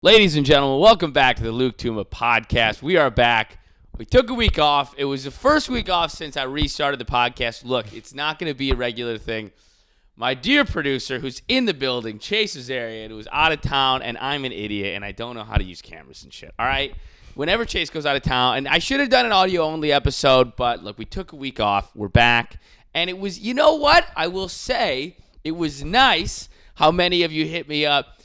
Ladies and gentlemen, welcome back to the Luke Touma podcast. We are back. We took a week off. It was the first week off since I restarted the podcast. Look, it's not going to be a regular thing. My dear producer, who's in the building, Chase Azarian, who was out of town, and I'm an idiot, and I don't know how to use cameras and shit, all right? Whenever Chase goes out of town, and I should have done an audio-only episode, but look, we took a week off. We're back, and it was, you know what? I will say it was nice how many of you hit me up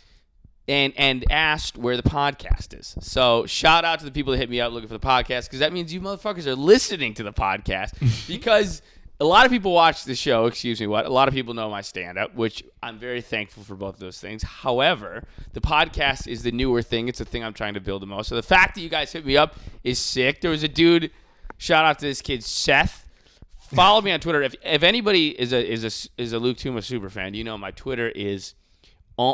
and asked where the podcast is. So shout out to the people that hit me up looking for the podcast, because that means you motherfuckers are listening to the podcast, because a lot of people watch the show, a lot of people know my stand-up, which I'm very thankful for both of those things. However, the podcast is the newer thing. It's the thing I'm trying to build the most. So the fact that you guys hit me up is sick. There was a dude, shout out to this kid, Seth. Follow me on Twitter. If anybody is a Luke Touma super fan, you know my Twitter is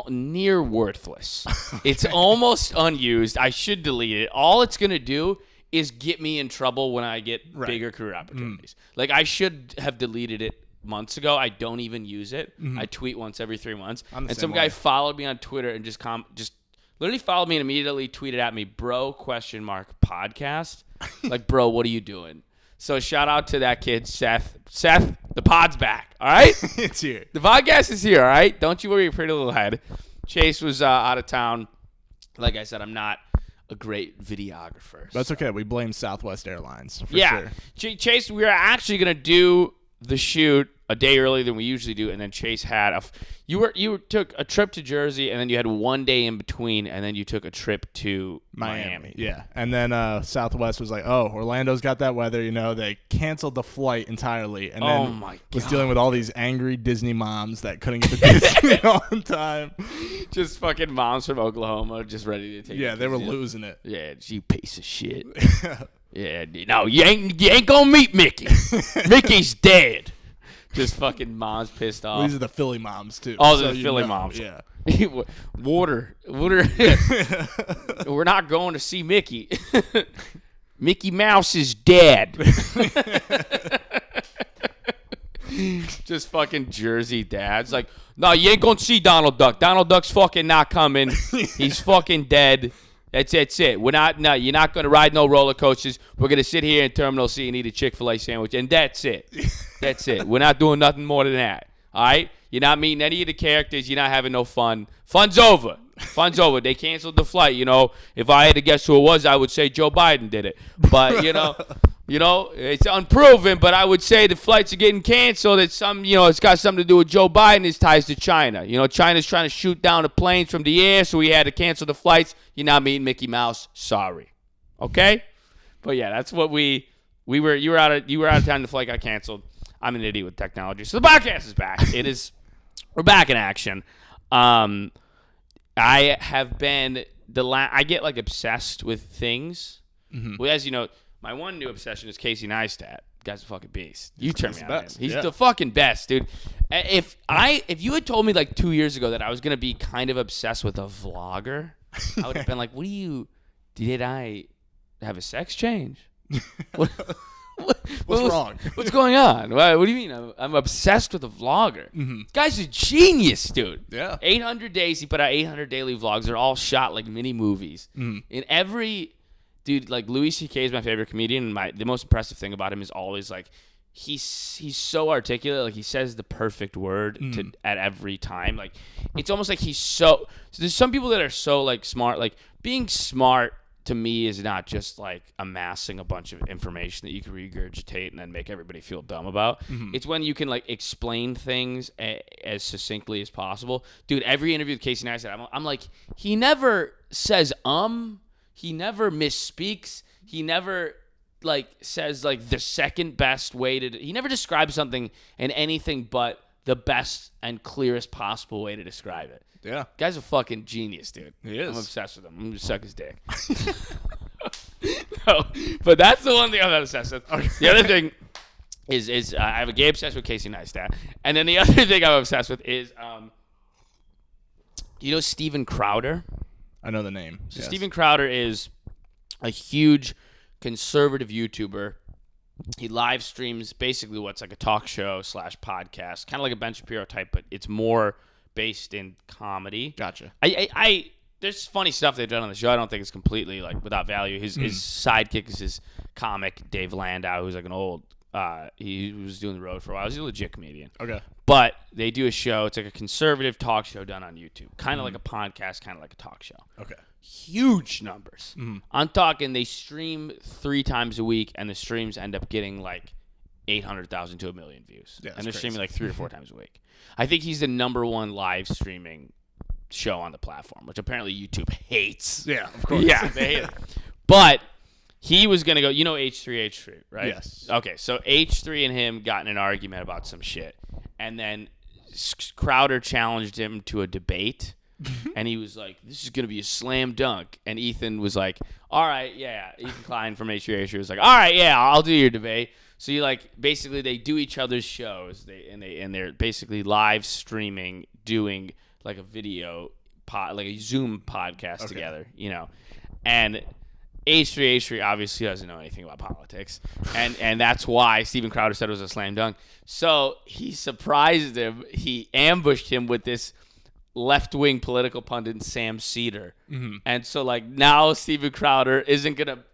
near worthless. It's almost unused. I should delete it. All it's going to do is get me in trouble when I get bigger career opportunities. Like, I should have deleted it months ago. I don't even use it. I tweet once every 3 months. And some guy followed me on Twitter and just literally followed me and immediately tweeted at me, "Bro, ? Podcast." Like, bro, what are you doing? So shout out to that kid, Seth. Seth, the pod's back, all right? It's here. The podcast is here, all right? Don't you worry your pretty little head. Chase was out of town. Like I said, I'm not a great videographer. That's okay. We blame Southwest Airlines for sure. Chase, we are actually going to do the shoot a day earlier than we usually do, and then Chase had you took a trip to Jersey, and then you had 1 day in between, and then you took a trip to Miami. Yeah, and then Southwest was like, "Oh, Orlando's got that weather." They canceled the flight entirely, and then was dealing with all these angry Disney moms that couldn't get to Disney on time. Just fucking moms from Oklahoma, just ready to take. Yeah, they were losing it. Yeah, you piece of shit. Yeah, no, you ain't gonna meet Mickey. Mickey's dead. Just fucking moms pissed off. These are the Philly moms too. Oh, the Philly moms. Yeah. Water. We're not going to see Mickey. Mickey Mouse is dead. Just fucking Jersey dads. Like, no, you ain't gonna see Donald Duck. Donald Duck's fucking not coming. He's fucking dead. That's it. You're not going to ride no roller coasters. We're going to sit here in Terminal C and eat a Chick-fil-A sandwich, and that's it. That's it. We're not doing nothing more than that. All right? You're not meeting any of the characters. You're not having no fun. Fun's over. Fun's over. They canceled the flight. If I had to guess who it was, I would say Joe Biden did it. But, it's unproven, but I would say the flights are getting canceled. It's got something to do with Joe Biden, his ties to China. China's trying to shoot down the planes from the air, so we had to cancel the flights. You're not meeting Mickey Mouse. Sorry. Okay? But yeah, that's what you were out of town, the flight got canceled. I'm an idiot with technology. So the podcast is back. We're back in action. I have been I get like obsessed with things. Well, as you know, my one new obsession is Casey Neistat. The guy's a fucking beast. You turn me on him. He's the fucking best, dude. If you had told me like 2 years ago that I was gonna be kind of obsessed with a vlogger, I would have been like, did I have a sex change? What's wrong? What's going on? What do you mean? I'm obsessed with a vlogger. This guy's a genius, dude. Yeah. 800 days. He put out 800 daily vlogs. They're all shot like mini movies. In every... Dude, like, Louis C.K. is my favorite comedian, and the most impressive thing about him is always, like, he's so articulate. Like, he says the perfect word at every time. Like, it's almost like he's so there's some people that are so, like, smart. Like, being smart, to me, is not just, like, amassing a bunch of information that you can regurgitate and then make everybody feel dumb about. It's when you can, like, explain things as succinctly as possible. Dude, every interview with Casey Neistat, I'm like, he never says he never misspeaks. He never, like, says, like, the second best way to... He never describes something in anything but the best and clearest possible way to describe it. Yeah. Guy's a fucking genius, dude. He is. I'm obsessed with him. I'm going to suck his dick. No, but that's the one thing I'm not obsessed with. Okay. The other thing is I have a gay obsessed with Casey Neistat. And then the other thing I'm obsessed with is, Steven Crowder? I know the name. So yes. Steven Crowder is a huge conservative YouTuber. He live streams basically what's like a talk show / podcast, kind of like a Ben Shapiro type, but it's more based in comedy. Gotcha. there's funny stuff they've done on the show. I don't think it's completely like without value. His sidekick is his comic Dave Landau, who's like an old. He was doing the road for a while. He's a legit comedian. Okay. But they do a show. It's like a conservative talk show done on YouTube, kind of like a podcast, kind of like a talk show. Okay. Huge numbers. I'm talking. They stream 3 times a week, and the streams end up getting like 800,000 to 1 million views. Yeah, and they're streaming like 3 or 4 times a week. I think he's the #1 live streaming show on the platform, which apparently YouTube hates. Yeah, of course. Yeah, they hate it. But he was going to go, you know H3, right? Yes. Okay, so H3 and him got in an argument about some shit. And then Crowder challenged him to a debate. And he was like, this is going to be a slam dunk. And Ethan was like, all right, yeah. Ethan Klein from H3 was like, all right, yeah, I'll do your debate. So you like basically they do each other's shows. They're basically live streaming, doing like a video like a Zoom podcast together, you know. And H3 obviously doesn't know anything about politics, and that's why Steven Crowder said it was a slam dunk. So he surprised him. He ambushed him with this left-wing political pundit, Sam Cedar. And so like now Steven Crowder isn't gonna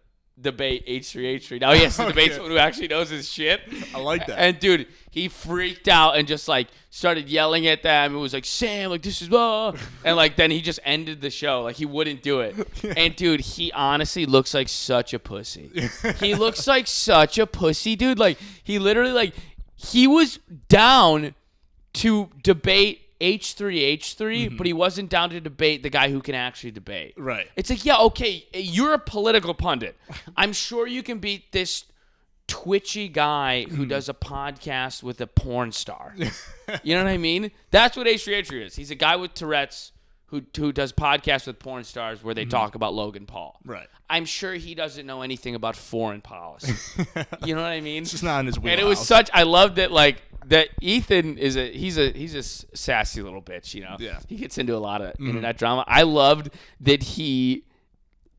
debate H3. Now he has to debate someone who actually knows his shit. I like that. And dude, he freaked out and just like started yelling at them. It was like, Sam, like this is and like then he just ended the show. Like he wouldn't do it. And dude, he honestly looks like such a pussy. He looks like such a pussy, dude. Like he literally like he was down to debate H3, but he wasn't down to debate the guy who can actually debate. Right. It's like, yeah, okay, you're a political pundit. I'm sure you can beat this twitchy guy who does a podcast with a porn star. You know what I mean? That's what H3 is. He's a guy with Tourette's who does podcasts with porn stars where they talk about Logan Paul. Right. I'm sure he doesn't know anything about foreign policy. You know what I mean? It's just not in his wheelhouse. And it was such. I love that. Like that. Ethan is he's a sassy little bitch. You know. Yeah. He gets into a lot of internet drama. I loved that he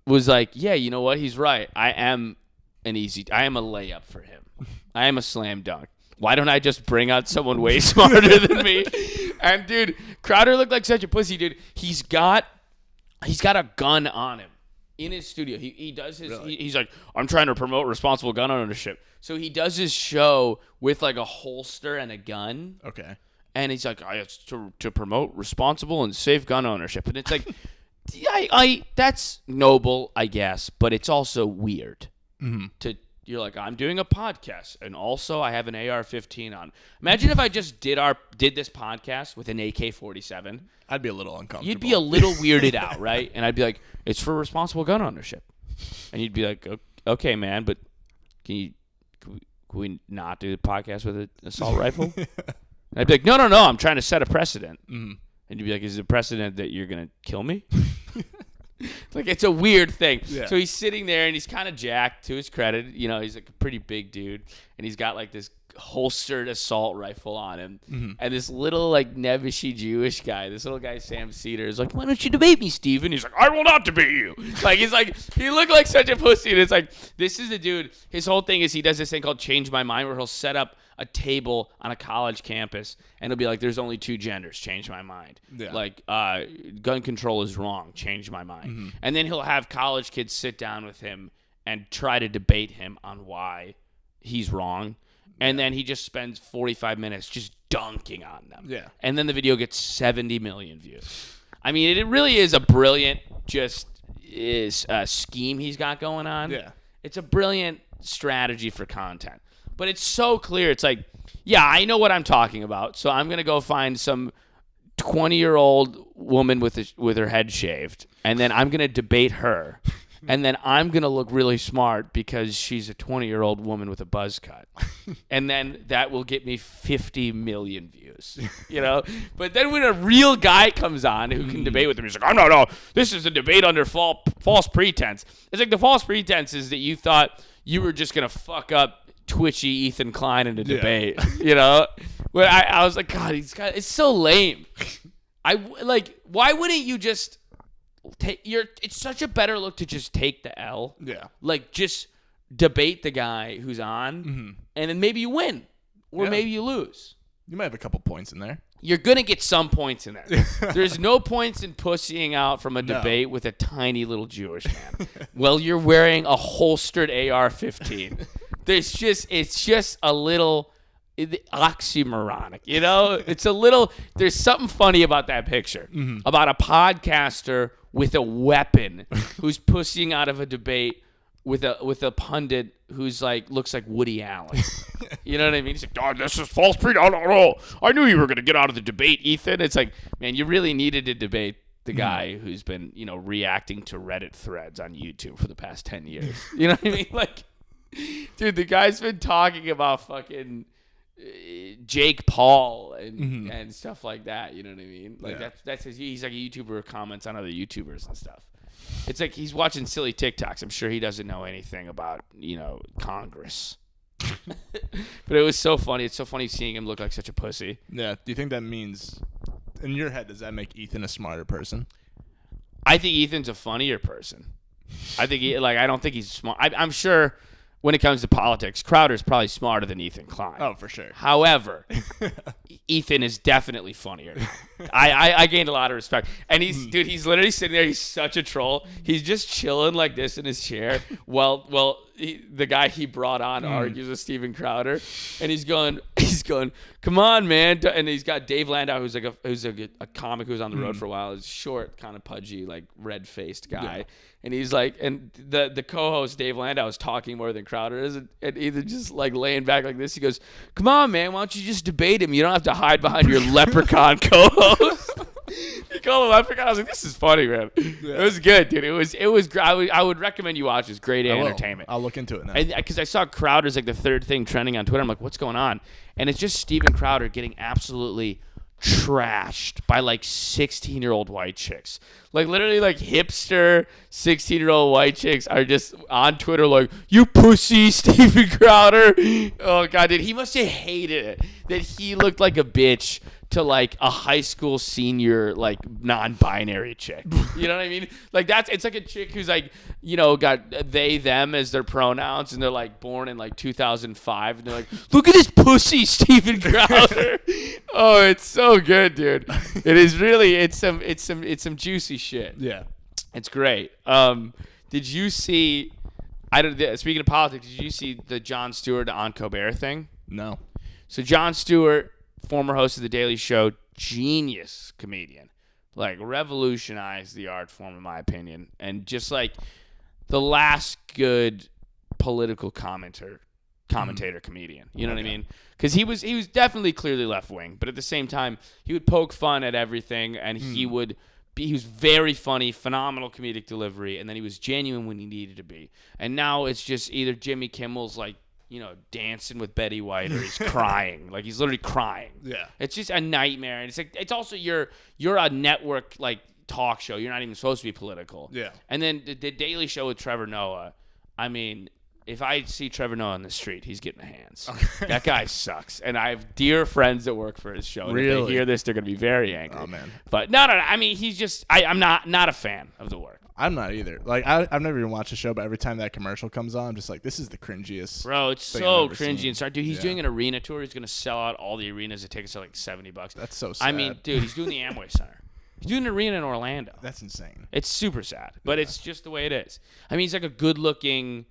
was like, yeah, you know what? He's right. I am a layup for him. I am a slam dunk. Why don't I just bring out someone way smarter than me? And dude, Crowder looked like such a pussy, dude. He's got a gun on him in his studio. He does his. Really? He's like, I'm trying to promote responsible gun ownership. So he does his show with like a holster and a gun. Okay. And he's like, it's to promote responsible and safe gun ownership. And it's like, I that's noble, I guess, but it's also weird You're like, I'm doing a podcast, and also I have an AR-15 on. Imagine if I just did this podcast with an AK-47. I'd be a little uncomfortable. You'd be a little weirded out, right? And I'd be like, it's for responsible gun ownership. And you'd be like, okay, man, but can we not do the podcast with an assault rifle? And I'd be like, no, I'm trying to set a precedent. And you'd be like, is it a precedent that you're going to kill me? Like, it's a weird thing. Yeah. So he's sitting there, and he's kind of jacked, to his credit. You know, he's like a pretty big dude, and he's got like this holstered assault rifle on him. And this little like nevishy Jewish guy, this little guy Sam Cedar, is like, why don't you debate me, Steven? He's like, I will not debate you. Like, he's like, he looked like such a pussy. And it's like, this is the dude. His whole thing is he does this thing called Change My Mind, where he'll set up a table on a college campus, and it'll be like, there's only 2 genders, change my mind. Yeah. Like, gun control is wrong, change my mind. And then he'll have college kids sit down with him and try to debate him on why he's wrong. And then he just spends 45 minutes just dunking on them. Yeah. And then the video gets 70 million views. I mean, it really is a brilliant scheme he's got going on. Yeah. It's a brilliant strategy for content. But it's so clear. It's like, yeah, I know what I'm talking about. So I'm going to go find some 20-year-old woman with her head shaved, and then I'm going to debate her. And then I'm going to look really smart because she's a 20-year-old woman with a buzz cut. And then that will get me 50 million views, you know? But then when a real guy comes on who can debate with him, he's like, oh, no, this is a debate under false pretense. It's like the false pretense is that you thought you were just going to fuck up twitchy Ethan Klein in a debate, you know? But I was like, God, it's so lame. Why wouldn't you just it's such a better look to just take the L. Yeah. Like, just debate the guy who's on, and then maybe you win, or maybe you lose. You might have a couple points in there. you're going to get some points in there. There's no points in pussying out from a debate with a tiny little Jewish man. Well, you're wearing a holstered AR-15. It's just a little oxymoronic, you know? It's a little, there's something funny about that picture, about a podcaster with a weapon who's pussying out of a debate with a pundit who's like looks like Woody Allen. You know what I mean? He's like, "Oh, this is false I knew you were gonna get out of the debate, Ethan." It's like, man, you really needed to debate the guy who's been, reacting to Reddit threads on YouTube for the past 10 years. You know what I mean? Like, dude, the guy's been talking about fucking Jake Paul and stuff like that. You know what I mean? Like that's he's like a YouTuber who comments on other YouTubers and stuff. It's like he's watching silly TikToks. I'm sure he doesn't know anything about, Congress. But it was so funny. It's so funny seeing him look like such a pussy. Yeah. Do you think that means, in your head, does that make Ethan a smarter person? I think Ethan's a funnier person. I don't think he's smart. I'm sure when it comes to politics, Crowder's probably smarter than Ethan Klein. Oh, for sure. However, Ethan is definitely funnier. I gained a lot of respect. And he's literally sitting there. He's such a troll. He's just chilling like this in his chair while the guy he brought on argues with Steven Crowder. And he's going, come on, man. And he's got Dave Landau, who's a comic who's on the road for a while. He's short, kind of pudgy, like red-faced guy. Yeah. And he's like, and the co-host Dave Landau is talking more than Crowder is, and either just like laying back like this. He goes, "Come on, man, why don't you just debate him? You don't have to hide behind your leprechaun co-host." He called him leprechaun. I was like, "This is funny, man." Yeah. It was good, dude. It was. I would recommend you watch. It's great entertainment. I'll look into it now. Because I saw Crowder's like the third thing trending on Twitter. I'm like, what's going on? And it's just Steven Crowder getting absolutely trashed by like 16-year-old white chicks. Like literally like hipster 16-year-old white chicks are just on Twitter like, "You pussy, Steven Crowder." Oh god, dude, he must have hated it that he looked like a bitch to like a high school senior like non-binary chick. You know what I mean? Like it's like a chick who's like, got they them as their pronouns and they're like born in like 2005 and they're like, "Look at this pussy, Steven Crowder." Oh, it's so good, dude. It is really it's some juicy shit. Yeah. It's great. Did you see speaking of politics, did you see the Jon Stewart to On Colbert thing? No. So Jon Stewart, former host of The Daily Show, genius comedian, like revolutionized the art form in my opinion, and just like the last good political commentator comedian. You know what I mean? Because he was definitely clearly left wing, but at the same time he would poke fun at everything, and he was very funny, phenomenal comedic delivery, and then he was genuine when he needed to be. And now it's just either Jimmy Kimmel's like, dancing with Betty White, or he's crying. Like he's literally crying. Yeah. It's just a nightmare. And it's like, it's also you're a network like talk show. You're not even supposed to be political. Yeah. And then the Daily Show with Trevor Noah. I mean, if I see Trevor Noah on the street, he's getting my hands. Okay. That guy sucks. And I have dear friends that work for his show. And if they hear this, they're gonna be very angry. Oh man. But no. I mean, he's just I'm not a fan of the work. I'm not either. Like I've never even watched the show, but every time that commercial comes on, I'm just like, this is the cringiest. Bro, it's so cringy and sorry, dude. He's doing an arena tour. He's gonna sell out all the arenas. It takes like $70. That's so sad. I mean, dude, he's doing the Amway Center. He's doing an arena in Orlando. That's insane. It's super sad, but it's just the way it is. I mean, he's like a good-looking,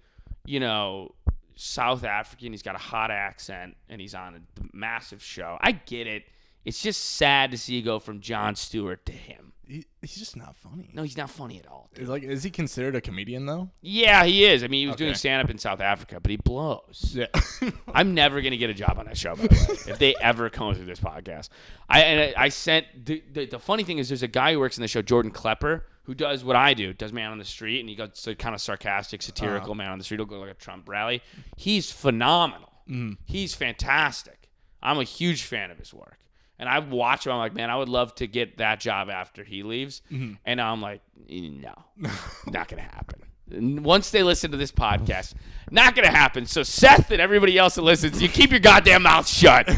South African. He's got a hot accent, and he's on a massive show. I get it. It's just sad to see you go from Jon Stewart to him. He's just not funny. No, he's not funny at all. Is he considered a comedian though? Yeah, he is. I mean, he was doing stand-up in South Africa, but he blows. Yeah. I'm never gonna get a job on that show, by the way, if they ever come through this podcast. I sent the funny thing is there's a guy who works in the show, Jordan Klepper, who does what I do, does Man on the Street, and he goes to kind of sarcastic, satirical Man on the Street. He'll go to like a Trump rally. He's phenomenal. He's fantastic. I'm a huge fan of his work. And I watch him. I'm like, man, I would love to get that job after he leaves. And I'm like, no, not going to happen. Once they listen to this podcast, not going to happen. So Seth and everybody else that listens, you keep your goddamn mouth shut.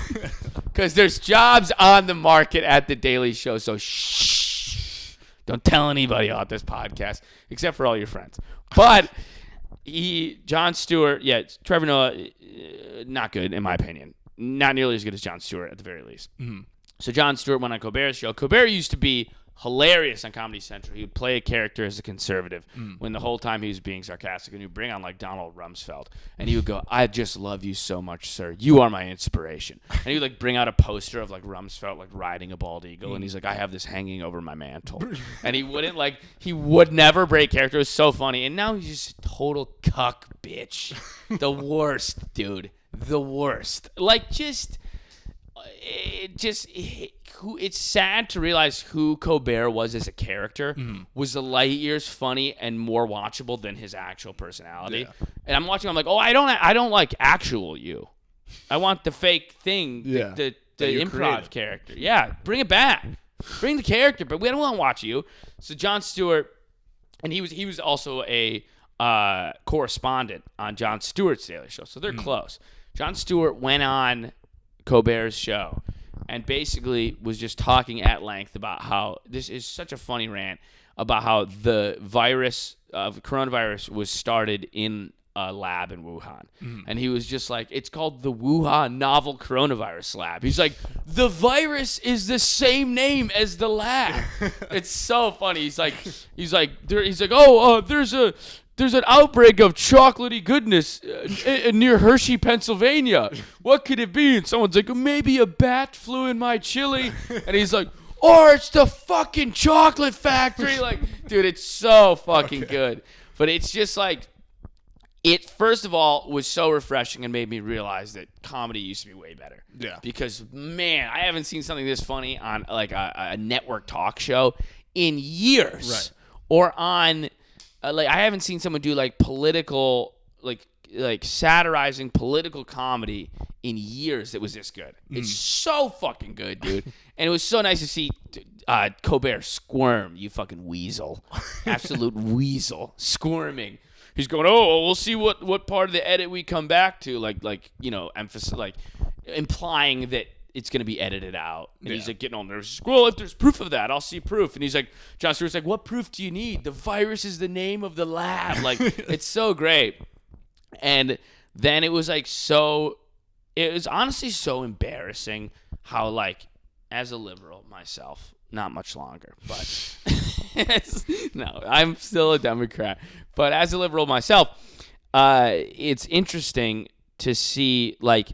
Because there's jobs on the market at The Daily Show. So shh. Don't tell anybody about this podcast, except for all your friends. But Jon Stewart, Trevor Noah, not good in my opinion. Not nearly as good as Jon Stewart at the very least. So Jon Stewart went on Colbert's show. Colbert used to be hilarious on Comedy Central. He would play a character as a conservative when the whole time he was being sarcastic, and he would bring on like Donald Rumsfeld, and he would go, "I just love you so much, sir. You are my inspiration." And he would like bring out a poster of like Rumsfeld like riding a bald eagle, and he's like, "I have this hanging over my mantle," and he would never break character. It was so funny, and now he's just a total cuck bitch, the worst, dude, the worst. Like it's sad to realize who Colbert was as a character was a light years funny and more watchable than his actual personality. Yeah. And I'm watching, I'm like, oh, I don't like actual you. I want the fake thing, the improv character. Yeah, bring it back. Bring the character, but we don't want to watch you. So Jon Stewart, and he was also a correspondent on Jon Stewart's Daily Show, so they're close. Jon Stewart went on Colbert's show and basically was just talking at length about how this is such a funny rant about how the virus of coronavirus was started in a lab in Wuhan. And he was just like, it's called the Wuhan Novel Coronavirus Lab. He's like, the virus is the same name as the lab. It's so funny. He's like, there's an outbreak of chocolatey goodness near Hershey, Pennsylvania. What could it be? And someone's like, maybe a bat flew in my chili. And he's like, or it's the fucking chocolate factory. Like, dude, it's so fucking good. But it's just like, it, first of all, was so refreshing and made me realize that comedy used to be way better. Yeah. Because, man, I haven't seen something this funny on like a network talk show in years. Right. Or on... I haven't seen someone do like political, like satirizing political comedy in years that was this good. It's so fucking good, dude. And it was so nice to see Colbert squirm, you fucking weasel. Absolute weasel. Squirming. He's going, oh, we'll see what part of the edit we come back to, emphasis, like implying that it's going to be edited out. And he's like getting all nervous. Well, if there's proof of that, I'll see proof. And he's like, Jon Stewart's like, what proof do you need? The virus is the name of the lab. Like, it's so great. And then it was like it was honestly so embarrassing how, like, as a liberal myself, not much longer, but no, I'm still a Democrat. But as a liberal myself, it's interesting to see, like,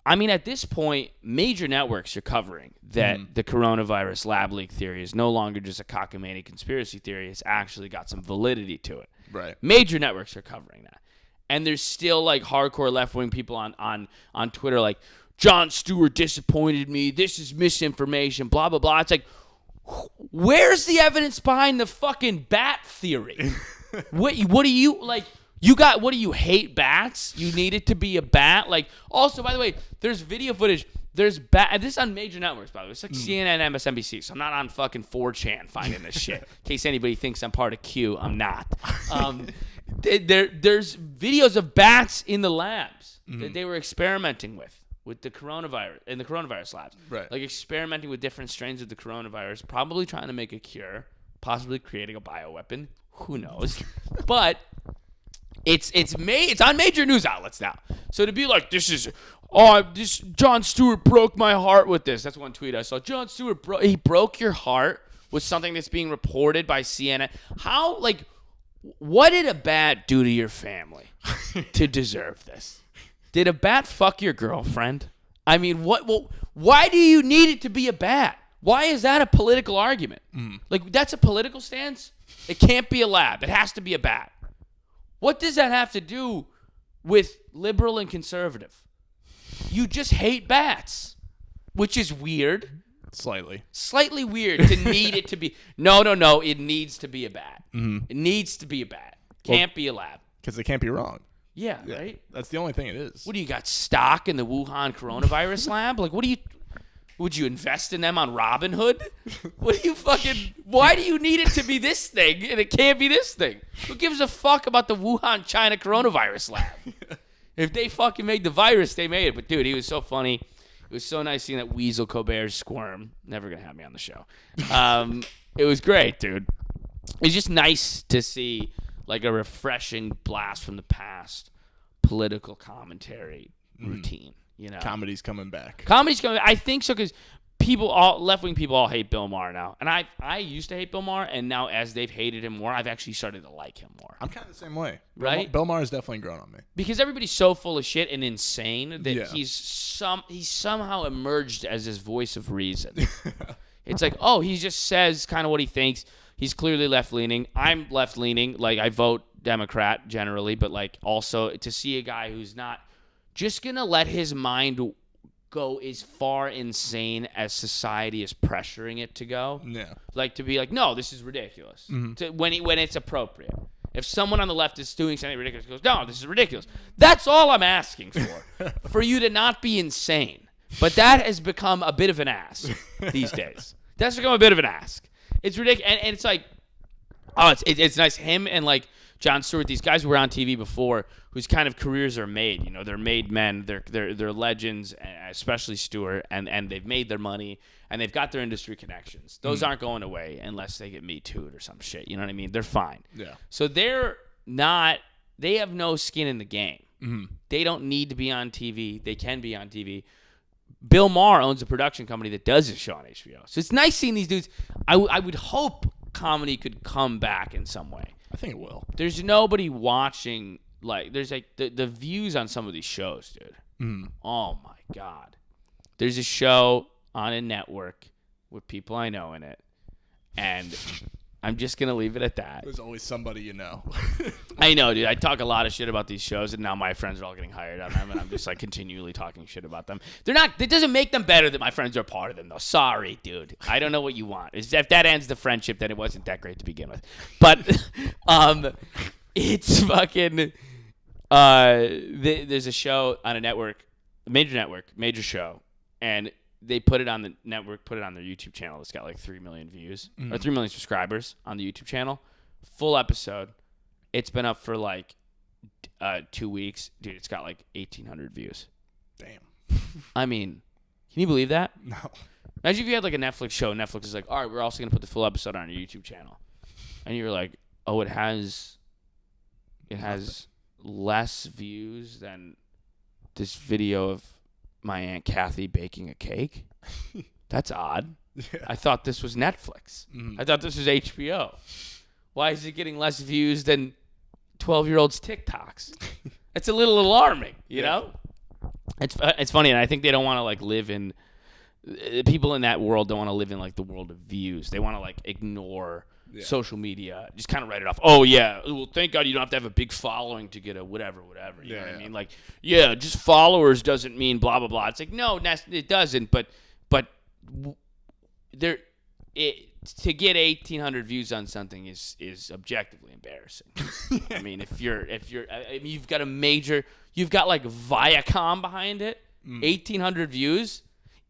I mean, at this point, major networks are covering that the coronavirus lab leak theory is no longer just a cockamamie conspiracy theory. It's actually got some validity to it. Right. Major networks are covering that. And there's still, like, hardcore left-wing people on Twitter like, Jon Stewart disappointed me. This is misinformation, blah, blah, blah. It's like, where's the evidence behind the fucking bat theory? What do you, like... what do you hate bats? You need it to be a bat? Like, also, by the way, there's video footage. There's this is on major networks, by the way. It's like CNN, MSNBC. So I'm not on fucking 4chan finding this shit. In case anybody thinks I'm part of Q, I'm not. There's videos of bats in the labs that they were experimenting with the coronavirus, in the coronavirus labs. Right. Like experimenting with different strains of the coronavirus, probably trying to make a cure, possibly creating a bioweapon. Who knows? But... It's on major news outlets now. So to be like, this Jon Stewart broke my heart with this. That's one tweet I saw. Jon Stewart he broke your heart with something that's being reported by CNN. How, like, what did a bat do to your family to deserve this? Did a bat fuck your girlfriend? I mean, why do you need it to be a bat? Why is that a political argument? Like, that's a political stance? It can't be a lab. It has to be a bat. What does that have to do with liberal and conservative? You just hate bats, which is weird. Slightly weird to need it to be. No. It needs to be a bat. It needs to be a bat. Can't be a lab. Because it can't be wrong. Yeah, right? That's the only thing it is. What do you got, stock in the Wuhan coronavirus lab? Like, would you invest in them on Robinhood? Why do you need it to be this thing and it can't be this thing? Who gives a fuck about the Wuhan, China coronavirus lab? If they fucking made the virus, they made it. But, dude, he was so funny. It was so nice seeing that weasel Colbert squirm. Never going to have me on the show. It was great, dude. It was just nice to see, like, a refreshing blast from the past political commentary routine. Comedy's coming back. Comedy's coming. I think so because left-wing people all hate Bill Maher now. And I used to hate Bill Maher, and now as they've hated him more, I've actually started to like him more. I'm kind of the same way. Right? Bill Maher has definitely grown on me. Because everybody's so full of shit and insane that Yeah. he's somehow emerged as his voice of reason. It's like, oh, he just says kind of what he thinks. He's clearly left-leaning. I'm left-leaning. Like, I vote Democrat generally, but, like, also to see a guy who's not just going to let his mind go as far insane as society is pressuring it to go. Yeah. Like, to be like, no, this is ridiculous. Mm-hmm. When it's appropriate. If someone on the left is doing something ridiculous, goes, no, this is ridiculous. That's all I'm asking for you to not be insane. But that has become a bit of an ask these days. That's become a bit of an ask. It's ridiculous. And it's like, oh, it's nice. Him and, like, Jon Stewart, these guys who were on TV before, whose kind of careers are made. You know, they're made men. They're legends, especially Stewart, and they've made their money, and they've got their industry connections. Those aren't going away unless they get Me Too'd or some shit. You know what I mean? They're fine. Yeah. So they have no skin in the game. Mm-hmm. They don't need to be on TV. They can be on TV. Bill Maher owns a production company that does his show on HBO. So it's nice seeing these dudes. I would hope comedy could come back in some way. I think it will. There's nobody watching, like, there's like the views on some of these shows, dude. Oh my God. There's a show on a network with people I know in it, and I'm just going to leave it at that. There's always somebody you know. I know, dude. I talk a lot of shit about these shows, and now my friends are all getting hired on them, and I'm just, like, continually talking shit about them. It doesn't make them better that my friends are part of them, though. Sorry, dude. I don't know what you want. If that ends the friendship, then it wasn't that great to begin with. But it's fucking there's a show on a network, major show, and they put it on the network, put it on their YouTube channel. It's got like 3 million views or 3 million subscribers on the YouTube channel. Full episode. It's been up for like 2 weeks. Dude, it's got like 1,800 views. Damn. I mean, can you believe that? No. Imagine if you had like a Netflix show. Netflix is like, all right, we're also going to put the full episode on your YouTube channel. And you're like, oh, it has less views than this video of my Aunt Kathy baking a cake? That's odd. Yeah. I thought this was Netflix. I thought this was HBO. Why is it getting less views than 12-year-olds' TikToks? It's a little alarming, you know? It's funny, and I think they don't want to, like, live in – people in that world don't want to live in, like, the world of views. They want to, like, ignore social media. Just kind of write it off. Oh, yeah. Well, thank God you don't have to have a big following to get a whatever. You know what I mean? Like, yeah, just followers doesn't mean blah, blah, blah. It's like, no, it doesn't. But to get 1,800 views on something is objectively embarrassing. I mean, if you've got you've got like Viacom behind it, 1,800 views,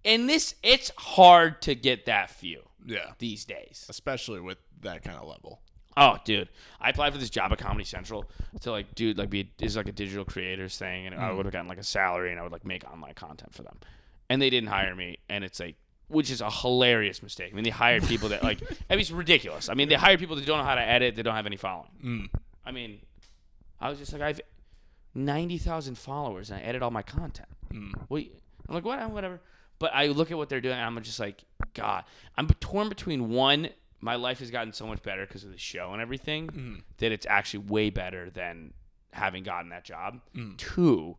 and it's hard to get that few. Yeah. These days, especially with that kind of level. Oh, dude, I applied for this job at Comedy Central to like, dude, like is like a digital creators thing, and I would have gotten like a salary, and I would like make online content for them, and they didn't hire me, and it's like, which is a hilarious mistake. I mean, they hired people that like, I mean, it's ridiculous. I mean, they hired people that don't know how to edit, they don't have any following. I mean, I was just like, I have 90,000 followers, and I edit all my content. I'm like, whatever. But I look at what they're doing, and I'm just like, God. I'm torn between, one, my life has gotten so much better because of the show and everything that it's actually way better than having gotten that job. 2,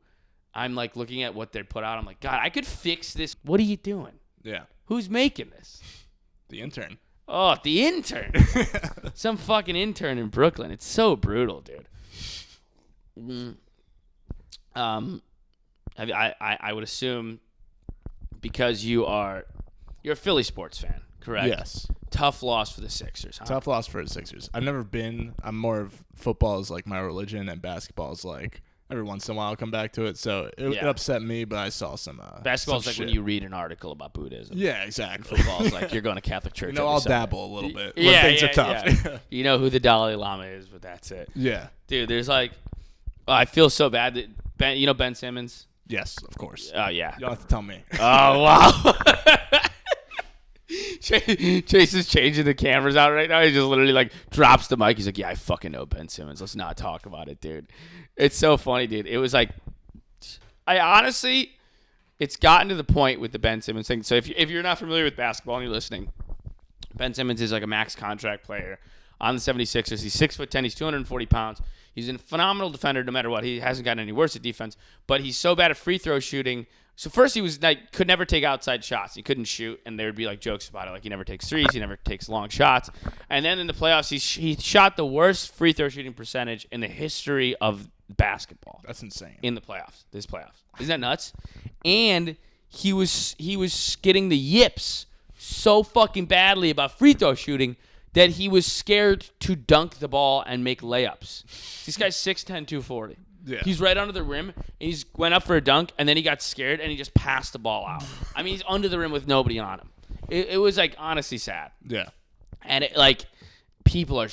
I'm like looking at what they put out. I'm like, God, I could fix this. What are you doing? Yeah. Who's making this? The intern. Oh, the intern. Some fucking intern in Brooklyn. It's so brutal, dude. I would assume because you're a Philly sports fan, correct? Yes. Tough loss for the Sixers, huh? Tough loss for the Sixers. I'm more of football is like my religion, and basketball is like every once in a while I'll come back to it. So it upset me, but I saw some basketball's like shit. when you read an article about Buddhism. Yeah, exactly. Football's like you're going to Catholic church. I'll Sunday. dabble a little bit when things are tough. Yeah. You know who the Dalai Lama is, but that's it. Yeah. Dude, there's like, I feel so bad that Ben Simmons? Yes, of course. Oh, yeah. You don't have to tell me. Oh, wow. Chase is changing the cameras out right now. He just literally like drops the mic. He's like, yeah, I fucking know Ben Simmons. Let's not talk about it, dude. It's so funny, dude. It was like, I honestly it's gotten to the point with the Ben Simmons thing. So if you're not familiar with basketball and you're listening, Ben Simmons is like a max contract player on the 76ers. He's 6'10". He's 240 pounds. He's a phenomenal defender no matter what. He hasn't gotten any worse at defense, but he's so bad at free throw shooting. So first he was like could never take outside shots. He couldn't shoot, and there would be like jokes about it, like he never takes threes, he never takes long shots. And then in the playoffs, he shot the worst free throw shooting percentage in the history of basketball. That's insane. In the playoffs, isn't that nuts? And he was getting the yips so fucking badly about free throw shooting that he was scared to dunk the ball and make layups. This guy's 6'10", 240. Yeah. He's right under the rim, and he's went up for a dunk, and then he got scared, and he just passed the ball out. I mean, he's under the rim with nobody on him. It was, like, honestly sad. Yeah. And, people are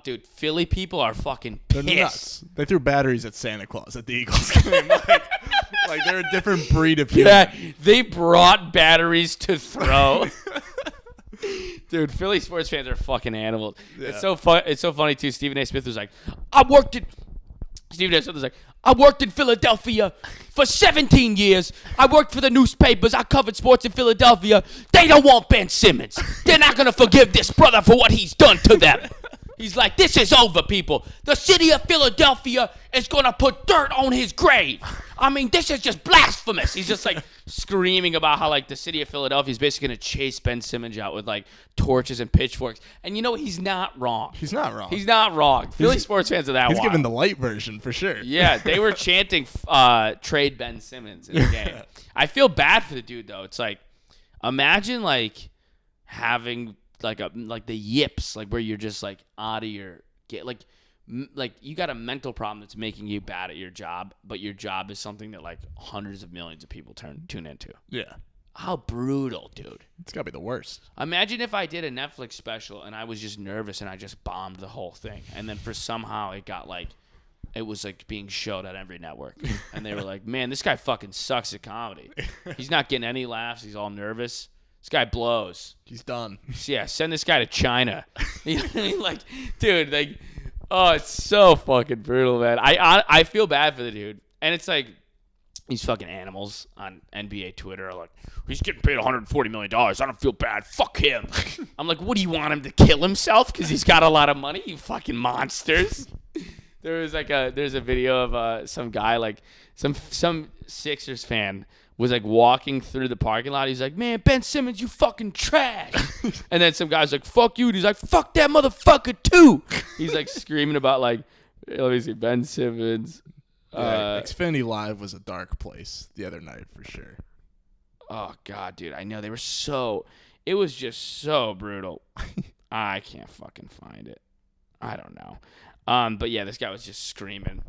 dude, Philly people are fucking pissed. They're nuts. They threw batteries at Santa Claus at the Eagles game. like they're a different breed of human. Yeah, they brought batteries to throw. Dude, Philly sports fans are fucking animals. Yeah. It's so funny too. Stephen A. Smith was like, I worked in Philadelphia for 17 years. I worked for the newspapers. I covered sports in Philadelphia. They don't want Ben Simmons. They're not going to forgive this brother for what he's done to them. He's like, this is over, people. The city of Philadelphia is going to put dirt on his grave. I mean, this is just blasphemous. He's just like screaming about how like the city of Philadelphia is basically going to chase Ben Simmons out with like torches and pitchforks. And you know, he's not wrong. He's not wrong. Philly sports fans are that wild. He's given the light version for sure. Yeah, they were chanting trade Ben Simmons in the game. I feel bad for the dude though. It's like, imagine like having like the yips, like where you're just like out of your like you got a mental problem that's making you bad at your job, but your job is something that like hundreds of millions of people tune into. Yeah. How brutal, dude. It's got to be the worst. Imagine if I did a Netflix special and I was just nervous and I just bombed the whole thing. And then for somehow it was like being showed on every network. And they were like, man, this guy fucking sucks at comedy. He's not getting any laughs. He's all nervous. This guy blows. He's done. Yeah, send this guy to China. You know what I mean? Like, dude, like, oh, it's so fucking brutal, man. I feel bad for the dude. And it's like, these fucking animals on NBA Twitter are like, he's getting paid $140 million. I don't feel bad. Fuck him. I'm like, what do you want him to kill himself because he's got a lot of money? You fucking monsters. There's a video of some guy, like some Sixers fan was like walking through the parking lot. He's like, man, Ben Simmons, you fucking trash. And then some guy's like, fuck you. And he's like, fuck that motherfucker too. He's like screaming about like, let me see, Ben Simmons. Yeah, Xfinity Live was a dark place the other night for sure. Oh God, dude, I know it was just so brutal. I can't fucking find it. I don't know. But yeah, this guy was just screaming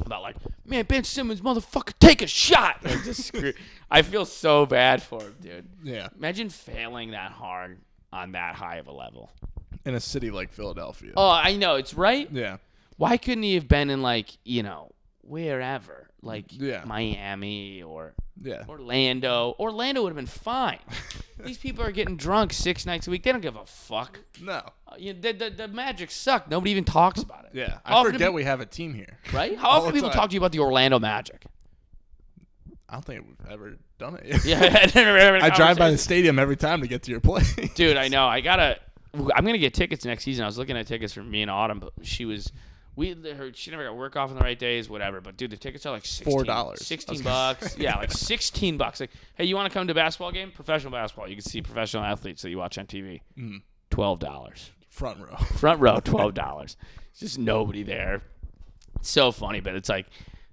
about like, man, Ben Simmons, motherfucker, take a shot. Like, just I feel so bad for him, dude. Yeah. Imagine failing that hard on that high of a level. In a city like Philadelphia. Oh, I know. It's right. Yeah. Why couldn't he have been in like, wherever, like Miami or Orlando? Orlando would have been fine. These people are getting drunk 6 nights a week. They don't give a fuck. No. The Magic suck. Nobody even talks about it. Yeah. I forget we have a team here. Right? How often do people talk to you about the Orlando Magic? I don't think we've ever done it. Yeah. I drive by the stadium every time to get to your place. Dude, I know. I'm going to get tickets next season. I was looking at tickets for me and Autumn, but she never got work off on the right days, whatever. But dude, the tickets are like $4, $16. Yeah, like $16. Like, hey, you want to come to a basketball game? Professional basketball. You can see professional athletes that you watch on TV. $12. Front row, $12. It's just nobody there. It's so funny, but it's like,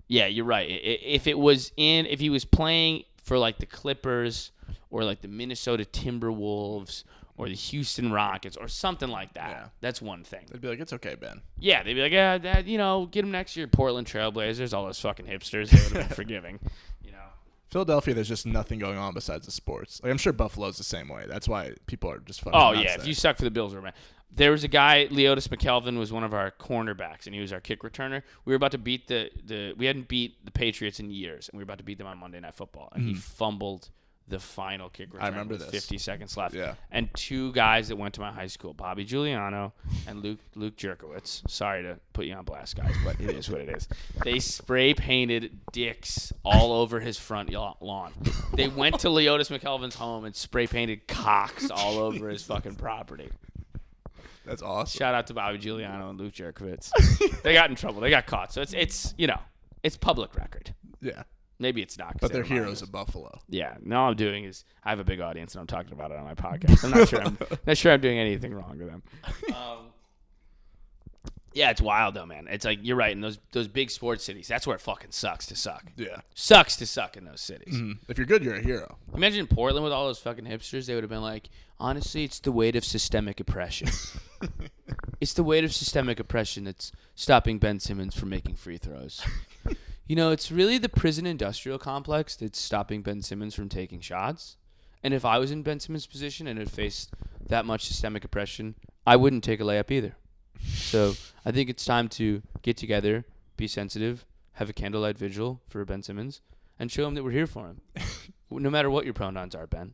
yeah, you're right. If he was playing for like the Clippers or like the Minnesota Timberwolves or the Houston Rockets or something like that, that's one thing. They'd be like, it's okay, Ben. Yeah, they'd be like, yeah, get him next year. Portland Trailblazers, all those fucking hipsters, they would have been forgiving. Philadelphia, there's just nothing going on besides the sports. Like, I'm sure Buffalo's the same way. That's why people are just fucking nuts if you suck for the Bills, man. There was a guy, Leotis McKelvin was one of our cornerbacks, and he was our kick returner. We were about to beat we hadn't beat the Patriots in years, and we were about to beat them on Monday Night Football, and he fumbled the final kick return. I remember with this. 50 seconds left. Yeah. And two guys that went to my high school, Bobby Giuliano and Luke Jerkowitz. Sorry to put you on blast, guys, but it is what it is. They spray painted dicks all over his front lawn. They went to Leotis McKelvin's home and spray painted cocks all over his fucking property. That's awesome. Shout out to Bobby Giuliano and Luke Jerkowitz. They got in trouble. They got caught. So it's it's public record. Yeah. Maybe it's not. But they're heroes of Buffalo. Yeah. And all I'm doing is I have a big audience and I'm talking about it on my podcast. I'm not sure I'm doing anything wrong to them. Yeah, it's wild though, man. It's like you're right in those big sports cities. That's where it fucking sucks to suck. Yeah. Sucks to suck in those cities. Mm-hmm. If you're good, you're a hero. Imagine in Portland with all those fucking hipsters, they would have been like, honestly, it's the weight of systemic oppression. It's the weight of systemic oppression that's stopping Ben Simmons from making free throws. It's really the prison industrial complex that's stopping Ben Simmons from taking shots. And if I was in Ben Simmons' position and had faced that much systemic oppression, I wouldn't take a layup either. So I think it's time to get together, be sensitive, have a candlelight vigil for Ben Simmons, and show him that we're here for him. No matter what your pronouns are, Ben.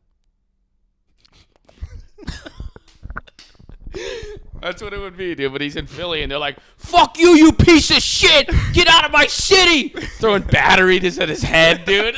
That's what it would be, dude. But he's in Philly, and they're like, fuck you, you piece of shit! Get out of my city! Throwing batteries at his head, dude.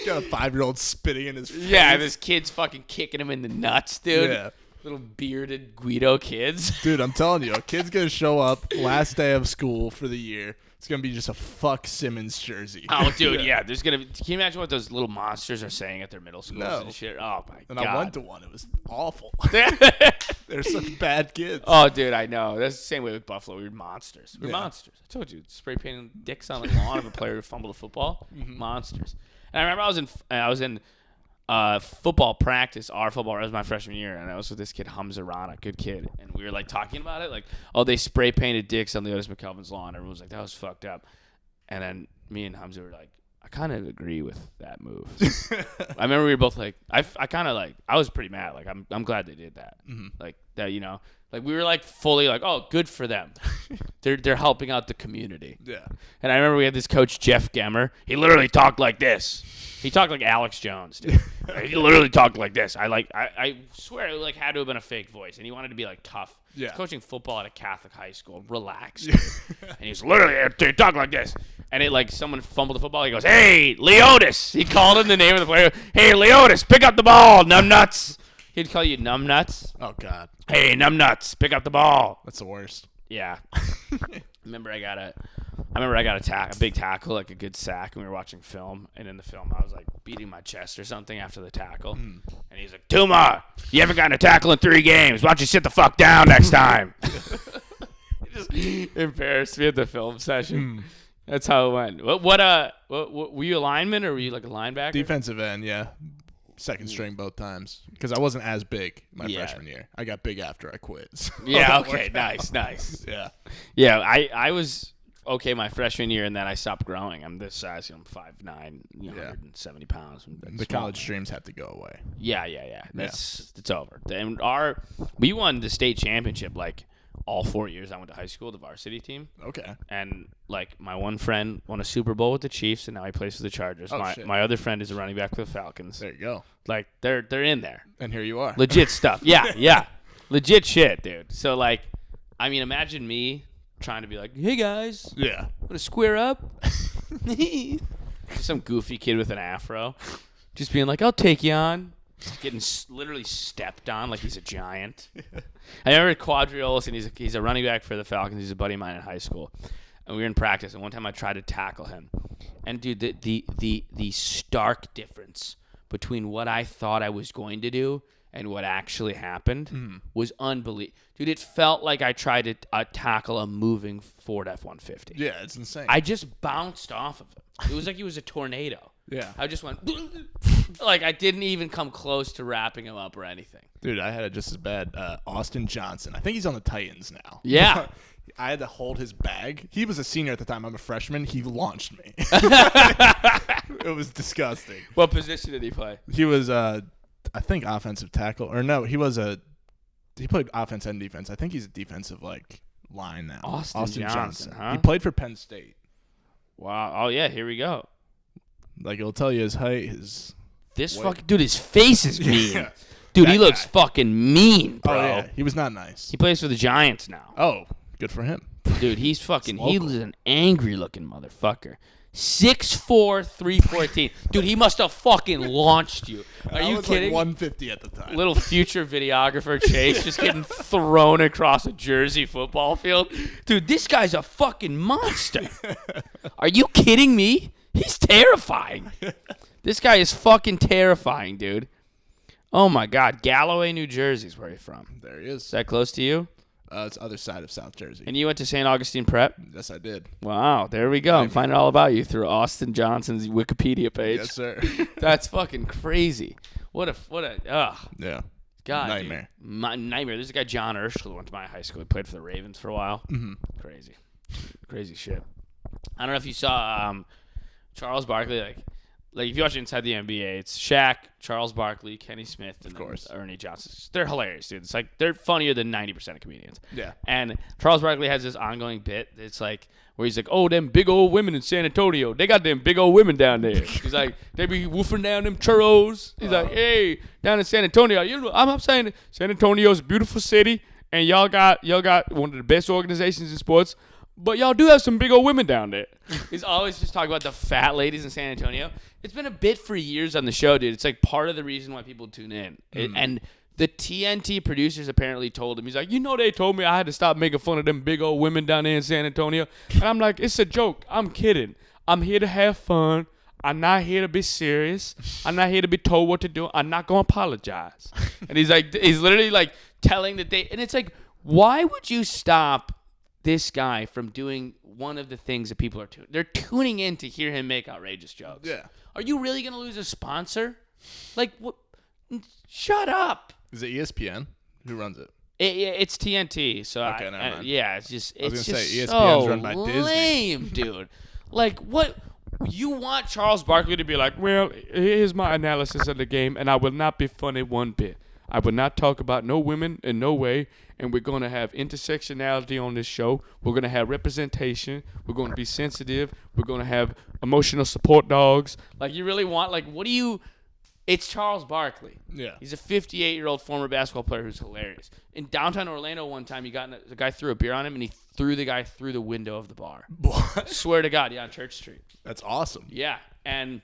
Got a 5-year-old spitting in his face. Yeah, this kid's fucking kicking him in the nuts, dude. Yeah. Little bearded Guido kids. Dude, I'm telling you, a kid's going to show up last day of school for the year. It's going to be just a fuck Simmons jersey. Oh, dude, yeah. There's going to be... Can you imagine what those little monsters are saying at their middle schools No. and shit? Oh, my And God. I went to one. It was awful. They're such bad kids. Oh, dude, I know. That's the same way with Buffalo. We're monsters. We're Yeah. monsters. I told you, spray painting dicks on the lawn of a player who fumbled a football. Mm-hmm. Monsters. And I remember I was in football practice. Our football was my freshman year, and I was with this kid Hamza Rana, good kid, and we were like talking about it, like, oh, they spray painted dicks on Leotis McKelvin's lawn. Everyone was like, that was fucked up. And then me and Hamza were like, I kind of agree with that move. I remember we were both like, I kind of like, I was pretty mad. Like, I'm glad they did that. Mm-hmm. Like that, like we were like fully like, oh, good for them. They're helping out the community. Yeah. And I remember we had this coach, Jeff Gemmer. He literally talked like this. He talked like Alex Jones, dude. He literally talked like this. I swear it like had to have been a fake voice, and he wanted to be like tough. Yeah. He's coaching football at a Catholic high school. Relax. Dude. And he's literally he talked like this. And it like someone fumbled the football. He goes, "Hey, Leotis." He called him the name of the player. "Hey, Leotis, pick up the ball, numbnuts." He'd call you numbnuts. Oh, God. "Hey, numbnuts, pick up the ball." That's the worst. Yeah. Remember I got a big tackle, like a good sack, and we were watching film, and in the film I was like beating my chest or something after the tackle. And he's like, "Touma, you haven't gotten a tackle in 3 games. Why don't you sit the fuck down next time?" He just embarrassed me at the film session. That's how it went. What were you a lineman or were you like a linebacker? Defensive end, yeah. Second string both times. Because I wasn't as big my freshman year. I got big after I quit. So Yeah, okay, nice. Yeah. Yeah, I was okay my freshman year, and then I stopped growing. I'm this size. I'm 5'9", 170 pounds. The college streams have to go away. Yeah. It's over. And we won the state championship like all 4 years I went to high school, the varsity team. Okay. And like my one friend won a Super Bowl with the Chiefs, and now he plays for the Chargers. My other friend is a running back for the Falcons. There you go. Like they're in there. And here you are. Legit stuff. Yeah. Legit shit, dude. So like, I mean, imagine me trying to be like, "Hey guys, Yeah. want to square up?" Just some goofy kid with an afro, just being like, "I'll take you on." Getting literally stepped on like he's a giant. I remember Quadriolis, and he's a running back for the Falcons. He's a buddy of mine in high school, and we were in practice. And one time I tried to tackle him, and dude, the stark difference between what I thought I was going to do and what actually happened was unbelievable. Dude, it felt like I tried to tackle a moving Ford F-150. Yeah, it's insane. I just bounced off of him. It was like he was a tornado. Yeah. I just went, like I didn't even come close to wrapping him up or anything. Dude, I had it just as bad. Austin Johnson. I think he's on the Titans now. Yeah. I had to hold his bag. He was a senior at the time. I'm a freshman. He launched me. It was disgusting. What position did he play? He was, I think, offensive tackle. Or no, he played offense and defense. I think he's a defensive line now. Austin Johnson, huh? He played for Penn State. Wow. Oh, yeah, here we go. Like, it'll tell you his height, This fucking dude, his face is mean. Yeah. Dude, he That looks guy. fucking mean, bro. Oh, yeah. He was not nice. He plays for the Giants now. Oh, good for him. Dude, he's fucking, he's an angry looking motherfucker. 6'4", 314. Dude, he must have fucking launched you. Are you kidding? Like 150 at the time. Little future videographer Chase just getting thrown across a Jersey football field. Dude, this guy's a fucking monster. Are you kidding me? He's terrifying. This guy is fucking terrifying, dude. Oh, my God. Galloway, New Jersey is where he's from. There he is. Is that close to you? It's other side of South Jersey. And you went to St. Augustine Prep? Yes, I did. Wow, there we go. I'm finding all about you through Austin Johnson's Wikipedia page. Yes, sir. That's fucking crazy. What a Yeah. God, Nightmare. Dude. Nightmare. There's a guy, John Urschel, who went to my high school. He played for the Ravens for a while. Mm-hmm. Crazy shit. I don't know if you saw Charles Barkley, like if you watch Inside the NBA, it's Shaq, Charles Barkley, Kenny Smith, and of course, Ernie Johnson. They're hilarious, dude. It's like they're funnier than 90% of comedians. Yeah. And Charles Barkley has this ongoing bit. It's like where he's like, "Oh, them big old women in San Antonio, they got them big old women down there." He's like, "They be woofing down them churros." He's like, "Hey, down in San Antonio, you know, I'm saying San Antonio's a beautiful city, and y'all got one of the best organizations in sports." But y'all do have some big old women down there. He's always just talking about the fat ladies in San Antonio. It's been a bit for years on the show, dude. It's like part of the reason why people tune in. And the TNT producers apparently told him, he's like, they told me I had to stop making fun of them big old women down there in San Antonio. And I'm like, it's a joke. I'm kidding. I'm here to have fun. I'm not here to be serious. I'm not here to be told what to do. I'm not going to apologize. And he's literally like telling that and it's like, why would you stop this guy from doing one of the things that people are tuning? They're tuning in to hear him make outrageous jokes. Yeah. Are you really going to lose a sponsor? Like, what? Shut up. Is it ESPN? Who runs it? It's TNT. So okay, never mind. yeah, it's just I was it's gonna just say, ESPN's so run by Disney. lame, dude. Like, what? You want Charles Barkley to be like, well, here's my analysis of the game, and I will not be funny one bit. I will not talk about no women in no way, and we're going to have intersectionality on this show. We're going to have representation. We're going to be sensitive. We're going to have emotional support dogs. Like, you really want, like, what do you – it's Charles Barkley. Yeah. He's a 58-year-old former basketball player who's hilarious. In downtown Orlando one time, the guy threw a beer on him, and he threw the guy through the window of the bar. What? Swear to God, yeah, on Church Street. That's awesome. Yeah, and,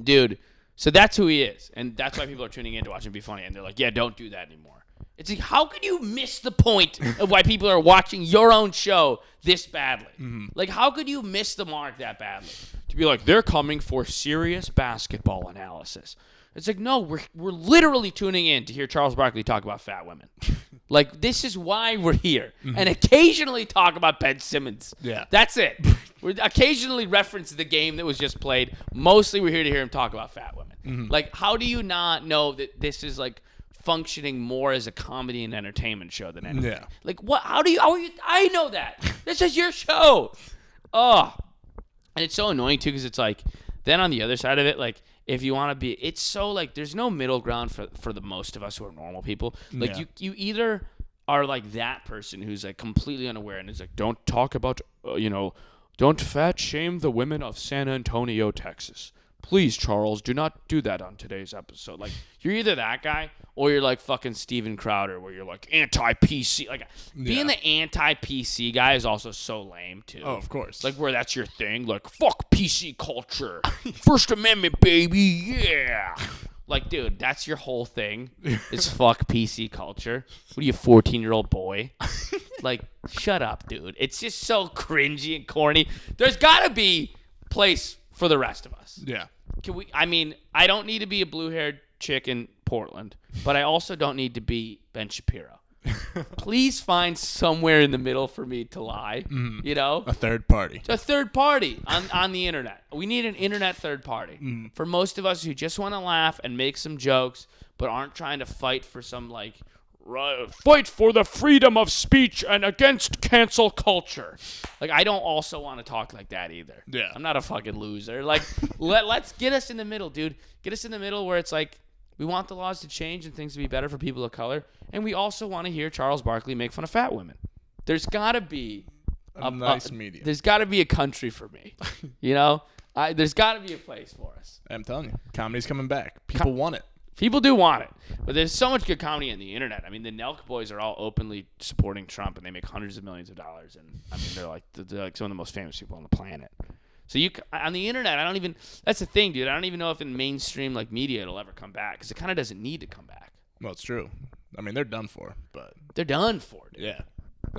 dude – so that's who he is, and that's why people are tuning in to watch him be funny, and they're like, yeah, don't do that anymore. It's like, how could you miss the point of why people are watching your own show this badly? Mm-hmm. Like, how could you miss the mark that badly? To be like, they're coming for serious basketball analysis. It's like, no, we're literally tuning in to hear Charles Barkley talk about fat women. Like, this is why we're here. Mm-hmm. And occasionally talk about Ben Simmons. Yeah. That's it. We occasionally reference the game that was just played. Mostly we're here to hear him talk about fat women. Mm-hmm. Like, how do you not know that this is, like, functioning more as a comedy and entertainment show than anything? Yeah. Like, what? How are you? I know that. This is your show. Oh. And it's so annoying, too, because it's like, then on the other side of it, like, if you want to be, it's so like there's no middle ground for the most of us who are normal people. Like you either are like that person who's like completely unaware and is like, don't talk about, don't fat shame the women of San Antonio, Texas. Please, Charles, do not do that on today's episode. Like, you're either that guy or you're like fucking Steven Crowder, where you're like anti-PC. Like, being the anti-PC guy is also so lame, too. Oh, of course. Like, where that's your thing. Like, fuck PC culture. First Amendment, baby. Yeah. Like, dude, that's your whole thing is fuck PC culture. What are you, 14-year-old boy? Like, shut up, dude. It's just so cringy and corny. There's got to be place for the rest of us. Yeah. I don't need to be a blue-haired chick in Portland, but I also don't need to be Ben Shapiro. Please find somewhere in the middle for me to lie, A third party. A third party on the internet. We need an internet third party. For most of us who just want to laugh and make some jokes, but aren't trying to fight for some, like, fight for the freedom of speech and against cancel culture. Like, I don't also want to talk like that either. Yeah. I'm not a fucking loser. Like, let's get us in the middle, dude. Get us in the middle where it's like, we want the laws to change and things to be better for people of color, and we also want to hear Charles Barkley make fun of fat women. There's got to be a nice medium. There's got to be a country for me, There's got to be a place for us. I'm telling you, comedy's coming back. People want it. People do want it, but there's so much good comedy on the internet. I mean, the Nelk boys are all openly supporting Trump, and they make hundreds of millions of dollars. And I mean, they're like some of the most famous people on the planet. So on the internet, I don't even. That's the thing, dude. I don't even know if in mainstream like media it'll ever come back because it kind of doesn't need to come back. Well, it's true. I mean, they're done for, but they're done for, dude. Yeah.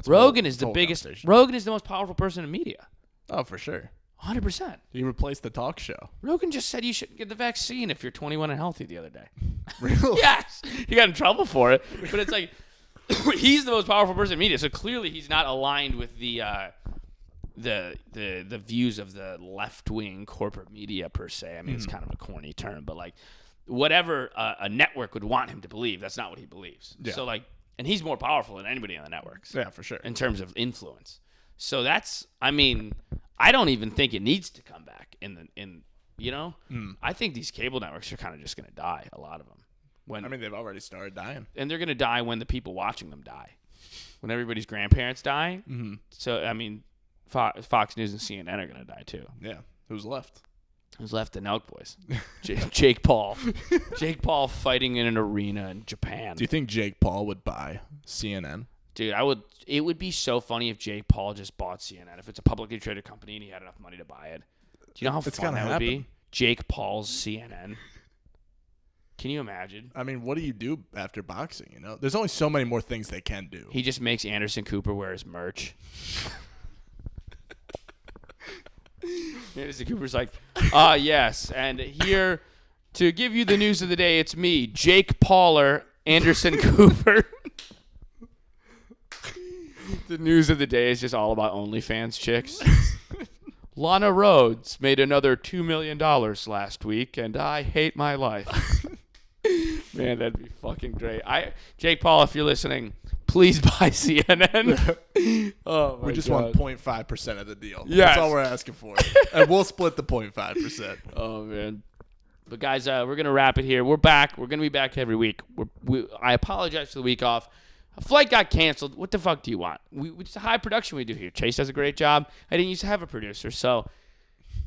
Rogan is the biggest. Rogan is the most powerful person in media. Oh, for sure. 100%. He replaced the talk show. Rogan just said you shouldn't get the vaccine if you're 21 and healthy the other day. Really? Yes. He got in trouble for it, but it's like he's the most powerful person in media, so clearly he's not aligned with the views of the left-wing corporate media per se. I mean, it's kind of a corny term, but like whatever a network would want him to believe, that's not what he believes. Yeah. So like, and he's more powerful than anybody on the networks. Yeah, for sure. In terms of influence. So that's, I mean, I don't even think it needs to come back I think these cable networks are kind of just going to die, a lot of them. I mean, they've already started dying. And they're going to die when the people watching them die. When everybody's grandparents die. Mm-hmm. So, I mean, Fox News and CNN are going to die too. Yeah. Who's left? Who's left? The Nelk boys. Jake Paul. Jake Paul fighting in an arena in Japan. Do you think Jake Paul would buy CNN? Dude, it would be so funny if Jake Paul just bought CNN. If it's a publicly traded company and he had enough money to buy it. Do you know how fun that would be? Jake Paul's CNN. Can you imagine? I mean, what do you do after boxing, you know? There's only so many more things they can do. He just makes Anderson Cooper wear his merch. Anderson Cooper's like, yes, and here to give you the news of the day, it's me, Jake Pauler, Anderson Cooper. The news of the day is just all about OnlyFans chicks. Lana Rhoades made another $2 million last week, and I hate my life. Man, that'd be fucking great. Jake Paul, if you're listening, please buy CNN. Oh my we just God. want 0.5% of the deal. Yes. That's all we're asking for. And we'll split the 0.5%. Oh, man. But, guys, we're going to wrap it here. We're back. We're going to be back every week. I apologize for the week off. A flight got canceled. What the fuck do you want? It's a high production we do here. Chase does a great job. I didn't used to have a producer. So,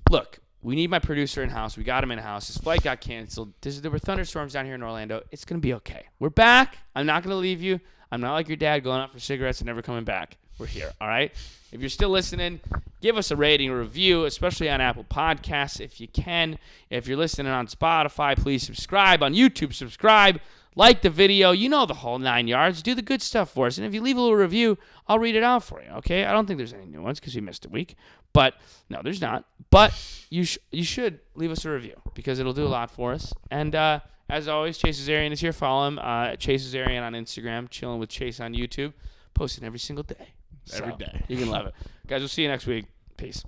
look, we need my producer in-house. We got him in-house. His flight got canceled. There were thunderstorms down here in Orlando. It's going to be okay. We're back. I'm not going to leave you. I'm not like your dad going out for cigarettes and never coming back. We're here, all right? If you're still listening, give us a rating or review, especially on Apple Podcasts if you can. If you're listening on Spotify, please subscribe. On YouTube, subscribe. Like the video. You know the whole 9 yards. Do the good stuff for us. And if you leave a little review, I'll read it out for you, okay? I don't think there's any new ones because we missed a week. But, no, there's not. But you should leave us a review because it'll do a lot for us. And as always, Chase Azarian is here. Follow him at Chase Azarian on Instagram. Chilling with Chase on YouTube. Posting every single day. Every day. You can love it. Guys, we'll see you next week. Peace.